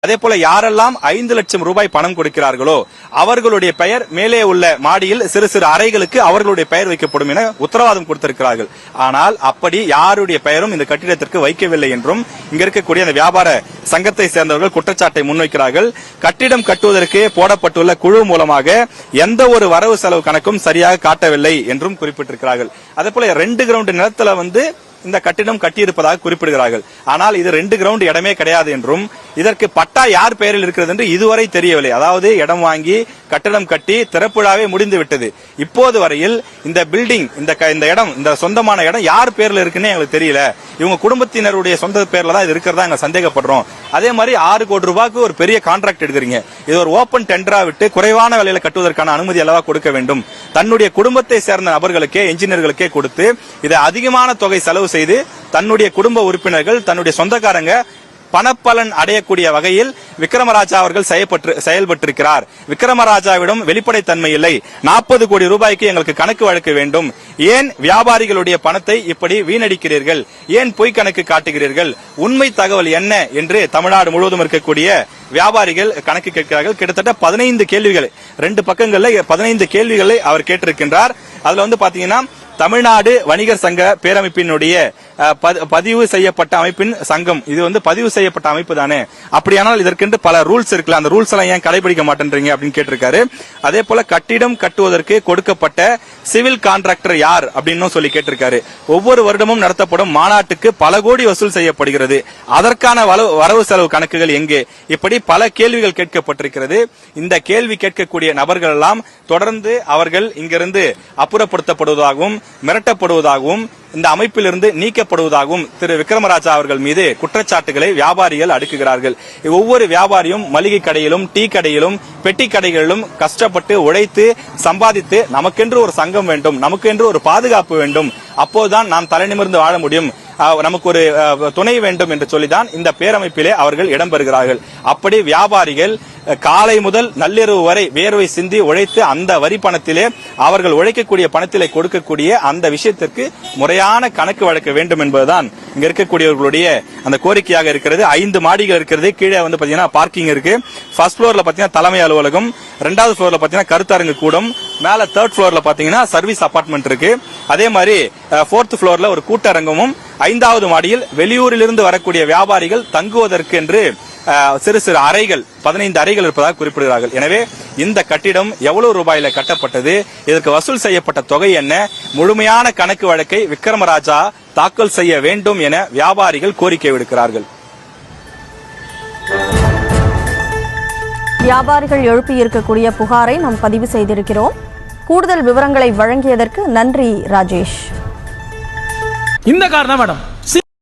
அதே போல யாரெல்லாம் 5 லட்சம் ரூபாய் பணம் கொடுக்கிறார்களோ அவர்களுடைய பெயர் மேலே உள்ள மாடியில் சிறு சிறு அறைகளுக்கு அவர்களுடைய பெயர் வைக்கப்படும் என உத்தரவாதம் கொடுத்திருக்கிறார்கள். ஆனால் அப்படி யாருடைய பெயரும் இந்த கட்டிடத்திற்கு வைக்கவில்லை என்றும் இங்க இருக்கக்கூடிய அந்த வியாபார சங்கத்தை சேர்ந்தவர்கள் குற்றச்சாட்டை முன்வைக்கிறார்கள். கட்டிடம் கட்டுவதற்கு போடப்பட்டுள்ள குழு மூலமாக எந்த ஒரு வரவு செலவு கணக்கும் சரியாக காட்டவில்லை என்றும் குறிப்பிட்டிருக்கிறார்கள். அதே போல 2 கிரவுண்ட் நிலத்துல இந்த கட்டிடம் கட்டியிருப்பதாக குறிப்பிடுகிறார்கள். ஆனால் இது 2 கிரவுண்ட் இடமே கிடையாது என்றும் இதற்கு பட்டா யார் பெயரில் இருக்கிறது என்று இதுவரை தெரியவில்லை. அதாவது இடம் வாங்கி கட்டிடம் கட்டி திறப்புழாவே முடிந்து விட்டது. இப்போது வரையில் இந்த பில்டிங் இந்த இடம் இந்த சொந்தமான இடம் யார் பேர்ல இருக்குன்னு எங்களுக்கு தெரியல. இவங்க குடும்பத்தினருடைய சொந்த பேர்ல தான் இது இருக்கிறதா எங்க சந்தேகப்படுறோம். அதே மாதிரி 6 கோடி ரூபாய்க்கு ஒரு பெரிய கான்ட்ராக்ட் எடுக்கிறீங்க. இது ஒரு ஓபன் டெண்டரா விட்டு குறைவான விலையில கட்டுவதற்கான அனுமதி அல்லவா கொடுக்க வேண்டும். தன்னுடைய குடும்பத்தை சேர்ந்த நபர்களுக்கே என்ஜினியர்களுக்கே கொடுத்து இதை அதிகமான தொகை செலவு செய்து தன்னுடைய குடும்ப உறுப்பினர்கள் தன்னுடைய சொந்தக்காரங்க பணப்பலன் அடையக்கூடிய வகையில் விக்ரமராஜா அவர்கள் செயல்பட்டிருக்கிறார். விக்ரமராஜாவிடம் வெளிப்படைத்தன்மை இல்லை. 40 கோடி ரூபாய்க்கு எங்களுக்கு கணக்கு வழங்க வேண்டும். ஏன் வியாபாரிகளுடைய பணத்தை இப்படி வீணடிக்கிறீர்கள்? ஏன் பொய் கணக்கு காட்டுகிறீர்கள்? உண்மை தகவல் என்ன என்று தமிழ்நாடு முழுவதும் இருக்கக்கூடிய வியாபாரிகள் கணக்கு கேட்கிறார்கள். கிட்டத்தட்ட 15 கேள்விகள் 2 பக்கங்கள்ல 15 கேள்விகளை அவர் கேட்டிருக்கின்றார். அதுல பாத்தீங்கன்னா தமிழ்நாடு வணிகர் சங்க பேரமைப்பினுடைய பதிவு செய்யப்பட்ட அமைப்பின் சங்கம் இது பதிவு செய்யப்பட்ட அமைப்பு தானே, அப்படியானால் இதற்கென்று பல ரூல்ஸ் இருக்குல்ல, அந்த ரூல்ஸ் எல்லாம் ஏன் கடைபிடிக்க மாட்டேன்றீங்க அப்படின்னு கேட்டிருக்காரு. அதே போல கட்டிடம் கட்டுவதற்கு கொடுக்கப்பட்ட சிவில் கான்ட்ராக்டர் யார் அப்படின்னு சொல்லி கேட்டிருக்காரு. ஒவ்வொரு வருடமும் நடத்தப்படும் மாநாட்டுக்கு பல கோடி வசூல் செய்யப்படுகிறது. அதற்கான வரவு செலவு கணக்குகள் எங்கே? இப்படி பல கேள்விகள் கேட்கப்பட்டிருக்கிறது. இந்த கேள்வி கேட்கக்கூடிய நபர்கள் எல்லாம் தொடர்ந்து அவர்கள் இங்கிருந்து அப்புறப்படுத்தப்படுவதாகவும் மிரட்டப்படுவதாகவும் இந்த அமைப்பிலிருந்து நீக்கப்படுவதாகவும் திரு விக்ரமராஜா அவர்கள் மீது குற்றச்சாட்டுகளை வியாபாரிகள் அடுக்குகிறார்கள். ஒவ்வொரு வியாபாரியும் மளிகை கடையிலும் டீ கடையிலும் பெட்டி கடைகளிலும் கஷ்டப்பட்டு உழைத்து சம்பாதித்து நமக்கென்று ஒரு சங்கம் வேண்டும், நமக்கென்று ஒரு பாதுகாப்பு வேண்டும், அப்போதுதான் நாம் தலைநிமிர்ந்து வாழ முடியும், நமக்கு ஒரு துணை வேண்டும் என்று சொல்லிதான் இந்த பேரமைப்பிலே அவர்கள் இடம்பெறுகிறார்கள். அப்படி வியாபாரிகள் காலை முதல் நள்ளிரவு வரை வேர்வை சிந்தி உழைத்து அந்த வரி பணத்திலே அவர்கள் உழைக்கக்கூடிய பணத்திலே கொடுக்கக்கூடிய அந்த விஷயத்திற்கு முறையான கணக்கு வழங்க வேண்டும் என்பதுதான் இங்க இருக்கக்கூடியவர்களுடைய அந்த கோரிக்கையாக இருக்கிறது. 5 மாடிகள் இருக்கிறது. கீழே பாத்தீங்கன்னா பார்க்கிங் இருக்கு. ஃபர்ஸ்ட் ஃப்ளோர்ல பாத்தீங்கன்னா தலைமை அலுவலகம், 2வது ஃப்ளோர்ல பாத்தீங்கன்னா கருத்தரங்கு கூடம், மேல 3rd ஃப்ளோர்ல பாத்தீங்கன்னா சர்வீஸ் அபார்ட்மெண்ட் இருக்கு. அதே மாதிரி 4th ஃப்ளோர்ல ஒரு கூட்டரங்கமும், 5வது மாடியில் வெளியூரிலிருந்து வரக்கூடிய வியாபாரிகள் தங்குவதற்கு என்று சிறு சிறு அறைகள் 15 அறைகள் இருப்பதாக குறிப்பிடுகிறார்கள். எனவே இந்த கட்டிடம் எவ்வளவு ரூபாயில கட்டப்பட்டது, இதற்கு வசூல் செய்யப்பட்ட தொகை என்ன, முழுமையான கணக்கு வழக்கை விக்ரமராஜா தாக்கல் செய்ய வேண்டும் என வியாபாரிகள் கோரிக்கை விடுக்கிறார்கள். வியாபாரிகள் எழுப்பியிருக்கக்கூடிய புகாரை நாம் பதிவு செய்திருக்கிறோம். கூடுதல் விவரங்களை வழங்கியதற்கு நன்றி ராஜேஷ். இந்த காரணம் மேடம்